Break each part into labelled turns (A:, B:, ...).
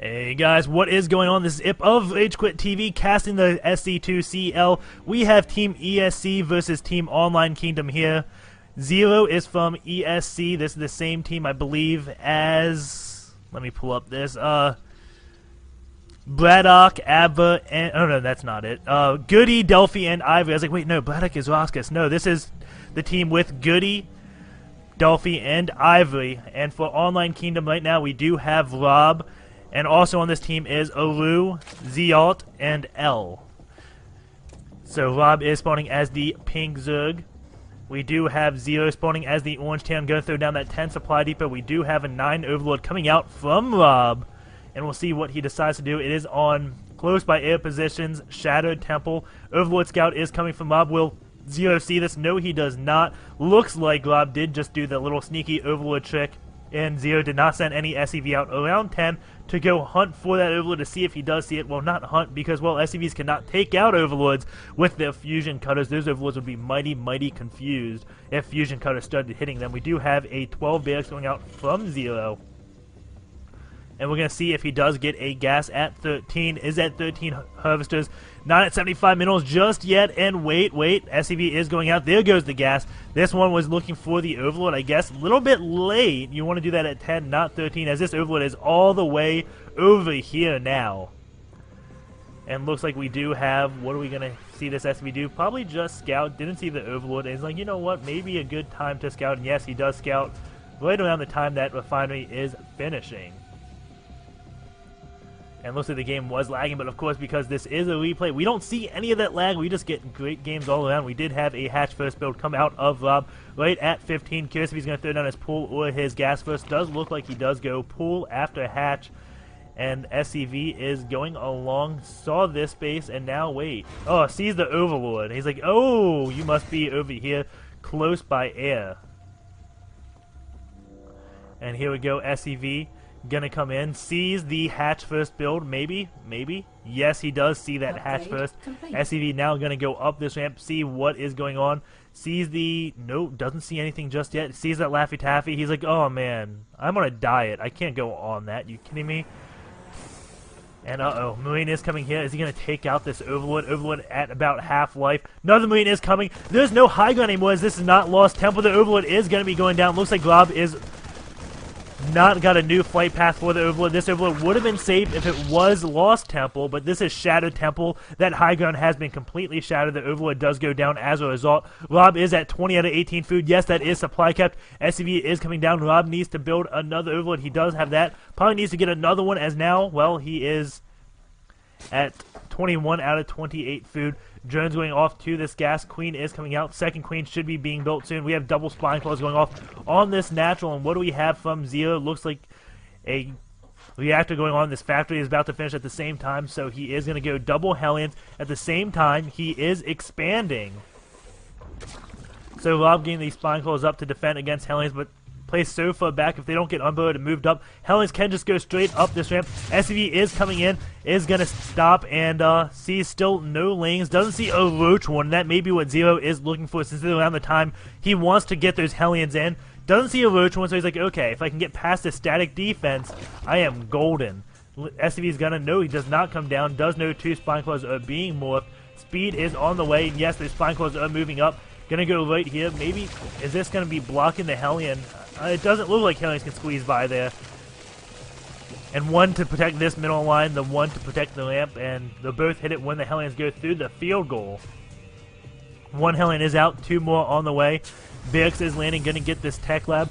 A: Hey guys, what is going on? This is Ip of RageQuitTV casting the SC2CL. We have Team ESC versus Team Online Kingdom here. Zero is from ESC. This is the same team, I believe, as... Let me pull up this. Braddock, Abba, and... Oh no, that's not it. Goody, Delphi, and Ivory. I was like, wait, no, Braddock is Roscus. No, this is the team with Goody, Delphi, and Ivory. And for Online Kingdom right now, we do have Rob. And also on this team is Aru, Zealt, and L. So Rob is spawning as the pink Zerg. We do have Zero spawning as the orange tail. I'm going to throw down that 10 supply depot. We do have a 9 overlord coming out from Rob. And we'll see what he decides to do. It is on close by air positions, Shadowed Temple. Overlord Scout is coming from Rob. Will Zero see this? No, he does not. Looks like Rob did just do the little sneaky overlord trick. And Zero did not send any SCV out around 10 to go hunt for that overlord to see if he does see it. Well, not hunt, because, well, SCVs cannot take out overlords with their fusion cutters. Those overlords would be mighty, mighty confused if fusion cutters started hitting them. We do have a 12 barracks going out from Zero. And we're going to see if he does get a gas at 13. Is at 13 harvesters. Not at 75 minerals just yet. And wait. SCV is going out. There goes the gas. This one was looking for the overlord, I guess. A little bit late. You want to do that at 10, not 13, as this overlord is all the way over here now. And looks like we do have... What are we going to see this SCV do? Probably just scout. Didn't see the overlord. And he's like, you know what? Maybe a good time to scout. And yes, he does scout right around the time that refinery is finishing. And looks like the game was lagging, but of course, because this is a replay, we don't see any of that lag. We just get great games all around. We did have a hatch first build come out of Rob right at 15. Curious if he's going to throw down his pool or his gas first. Does look like he does go pool after hatch. And SCV is going along, saw this base, and now wait. Oh, sees the overlord. He's like, oh, you must be over here close by air. And here we go, SCV. Gonna come in, sees the hatch first build, maybe, yes, he does see that hatch first. SCV now gonna go up this ramp, see what is going on, sees the, nope, doesn't see anything just yet, sees that Laffy Taffy, he's like, oh man, I'm on a diet, I can't go on that, you kidding me? And uh-oh, Marine is coming here. Is he going to take out this Overlord? Overlord at about half-life. Another Marine is coming. There's no high ground anymore, as this is not Lost Temple. The Overlord is going to be going down. Looks like Rob is not got a new flight path for the Overlord. This Overlord would have been safe if it was Lost Temple, but this is Shadowed Temple. That high ground has been completely shattered. The Overlord does go down as a result. Rob is at 20 out of 18 food. Yes, that is supply kept. SCV is coming down. Rob needs to build another Overlord. He does have that. Probably needs to get another one, as now, well, he is at 21 out of 28 food. Drones going off to this gas. Queen is coming out. Second queen should be being built soon. We have double spine claws going off on this natural. And what do we have from Zero? Looks like a reactor going on. This factory is about to finish at the same time, so he is going to go double Hellions. At the same time, he is expanding. So Rob getting these spine claws up to defend against Hellions, but placed so far back, if they don't get unburrowed and moved up, Hellions can just go straight up this ramp. SCV is coming in, is going to stop, and sees still no lanes, doesn't see a roach one. That may be what Zero is looking for, since it's around the time he wants to get those Hellions in. Doesn't see a roach one, so he's like, okay, if I can get past this static defense, I am golden. SCV is going to know he does not come down, does know 2 spine claws are being morphed. Speed is on the way, and yes, those spine claws are moving up. Gonna go right here. Maybe, is this gonna be blocking the Hellion? It doesn't look like Hellions can squeeze by there. And one to protect this middle line, the one to protect the ramp, and they'll both hit it when the Hellions go through the field goal. One Hellion is out, 2 more on the way. Barracks is landing, gonna get this tech lab.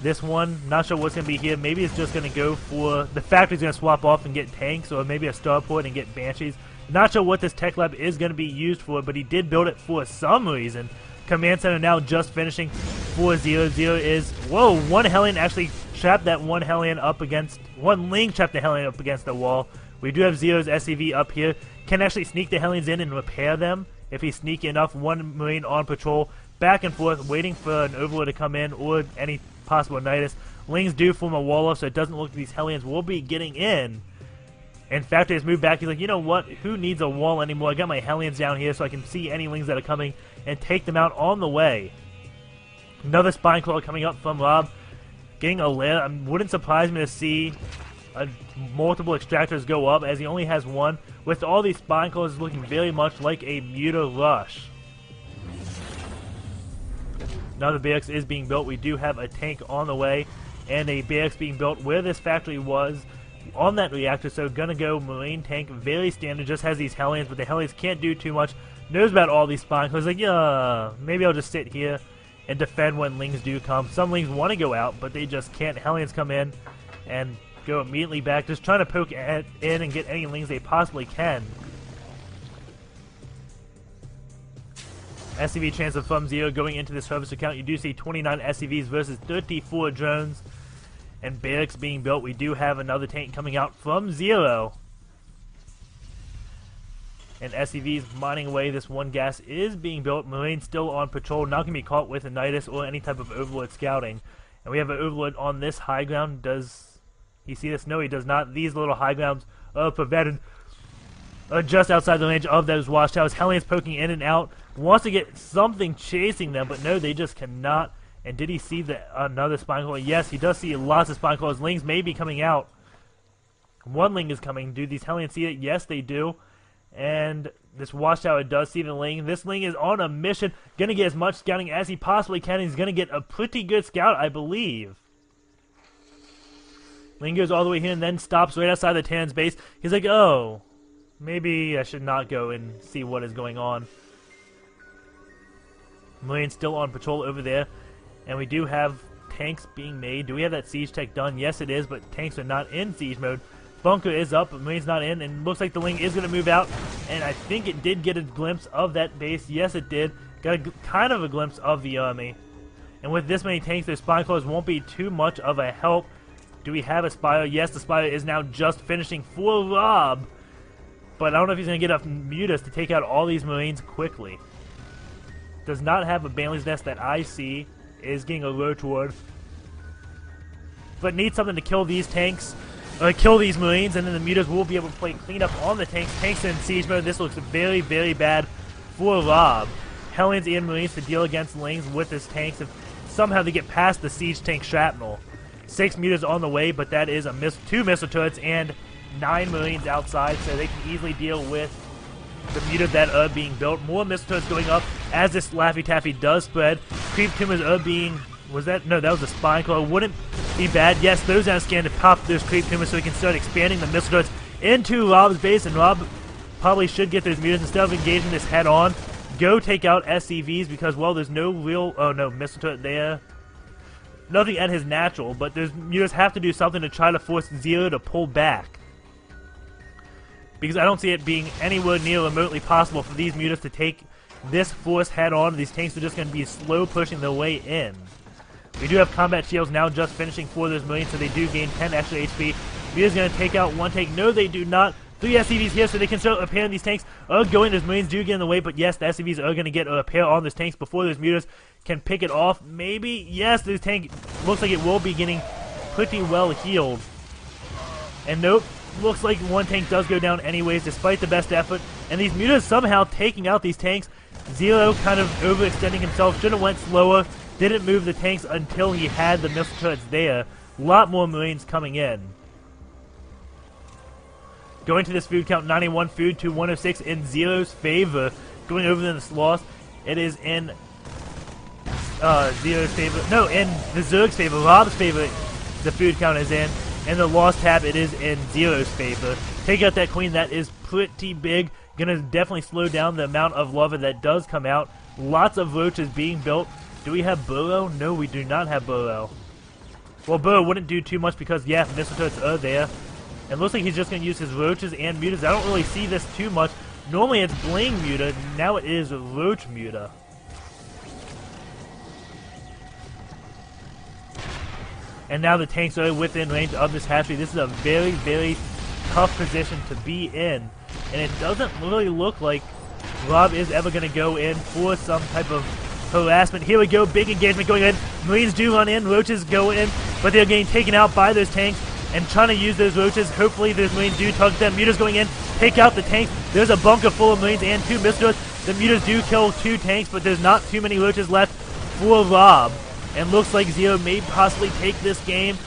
A: This one, not sure what's gonna be here. Maybe it's just gonna go for, the factory's gonna swap off and get tanks, or maybe a starport and get banshees. Not sure what this tech lab is gonna be used for, but he did build it for some reason. Command center now just finishing for Zero. Zero is, whoa, one Hellion actually trapped that one Hellion up against, one Ling trapped the Hellion up against the wall. We do have Zero's SCV up here. Can actually sneak the Hellions in and repair them if he's sneaky enough. One Marine on patrol, back and forth, waiting for an Overlord to come in or any possible Nidus. Lings do form a wall off, so it doesn't look like these Hellions will be getting in. And Factory has moved back. He's like, you know what? Who needs a wall anymore? I got my Hellions down here so I can see any Lings that are coming and take them out on the way. Another Spine Claw coming up from Rob. Getting a lair. Wouldn't surprise me to see multiple extractors go up, as he only has one, with all these spine closes looking very much like a Muta rush. Now the barracks is being built. We do have a tank on the way, and a barracks being built where this factory was on that reactor. So gonna go Marine tank, very standard, just has these Hellions, but the Hellions can't do too much. Knows about all these spine closes, like, yeah, maybe I'll just sit here and defend when Lings do come. Some Lings want to go out, but they just can't. Hellions come in and go immediately back, just trying to poke in and get any Lings they possibly can. SCV transfer from 0 going into this harvester count. You do see 29 SCVs versus 34 drones. And barracks being built. We do have another tank coming out from 0. And SCVs mining away. This one gas is being built. Marine still on patrol, not going to be caught with a Nidus or any type of Overlord scouting. And we have an Overlord on this high ground. Does he see this? No, he does not. These little high grounds are prevented just outside the range of those watchtowers. Hellions poking in and out. Wants to get something chasing them, but no, they just cannot. And did he see another spine claw? Yes, he does see lots of spine claws. Lings may be coming out. One Ling is coming. Do these Hellions see it? Yes, they do. And this watchtower does see the Ling. This Ling is on a mission. Gonna get as much scouting as he possibly can. He's gonna get a pretty good scout, I believe. Ling goes all the way here and then stops right outside the Terran's base. He's like, oh, maybe I should not go and see what is going on. Marine's still on patrol over there. And we do have tanks being made. Do we have that siege tech done? Yes, it is, but tanks are not in siege mode. Bunker is up, but Marine's not in, and looks like the Ling is going to move out. And I think it did get a glimpse of that base. Yes, it did. Got kind of a glimpse of the army. And with this many tanks, their spine claws won't be too much of a help. Do we have a Spire? Yes, the Spire is now just finishing for Rob. But I don't know if he's going to get enough Mutas to take out all these Marines quickly. Does not have a Bailey's Nest that I see. Is getting a low toward. But needs something to kill these tanks. Kill these Marines, and then the Mutas will be able to play cleanup on the tanks. Tanks in siege mode. This looks very, very bad for Rob. Hellions and Marines to deal against Lings with his tanks if somehow they get past the siege tank shrapnel. 6 Mutas on the way, but that is 2 missile turrets and 9 Marines outside, so they can easily deal with the Mutas that are being built. More missile turrets going up as this Laffy Taffy does spread. Creep tumors are being... Was that? No, that was a spine claw. Wouldn't be bad. Yes, those down scan to pop those creep tumors so we can start expanding the missile turrets into Rob's base, and Rob probably should get those Mutas instead of engaging this head on. Go take out SCVs because, well, there's no real... Oh, no, missile turret there. Nothing at his natural, but those Mutas have to do something to try to force Zero to pull back. Because I don't see it being anywhere near remotely possible for these Mutas to take this force head on. These tanks are just going to be slow pushing their way in. We do have combat shields now just finishing for those Marines, so they do gain 10 extra HP. Muta's going to take out one tank. No, they do not. 3 SCVs here, so they can start repairing these tanks. Going, those Marines do get in the way, but yes, the SCVs are going to get a repair on those tanks before those Mutas can pick it off. Maybe, yes, this tank looks like it will be getting pretty well healed. And nope, looks like one tank does go down anyways, despite the best effort. And these Mutas somehow taking out these tanks. Zero kind of overextending himself, should have went slower. Didn't move the tanks until he had the missile turrets there. A lot more Marines coming in. Going to this food count, 91 food to 106 in Zero's favor. Going over in this loss, it is in Zero's favor. No, in the Zerg's favor. Rob's favor, the food count is in. And the loss tab, it is in Zero's favor. Take out that queen, that is pretty big. Gonna definitely slow down the amount of lava that does come out. Lots of roaches being built. Do we have Burrow? No, we do not have Burrow. Well, Burrow wouldn't do too much because, yeah, missile turrets are there. It looks like he's just going to use his roaches and mutas. I don't really see this too much. Normally it's Bling Muta, now it is Roach Muta. And now the tanks are within range of this hatchery. This is a very, very tough position to be in. And it doesn't really look like Rob is ever going to go in for some type of harassment. Here we go, big engagement going in. Marines do run in, roaches go in, but they're getting taken out by those tanks and trying to use those roaches. Hopefully those Marines do target them. Mutas going in, take out the tanks. There's a bunker full of Marines and 2 missiles. The Mutas do kill 2 tanks, but there's not too many roaches left for Rob. And looks like Zero may possibly take this game.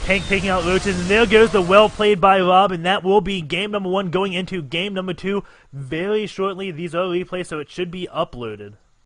A: Tank taking out Roaches, and there goes the well played by Rob, and that will be game number 1 going into game number 2 very shortly. These are replays, so it should be uploaded.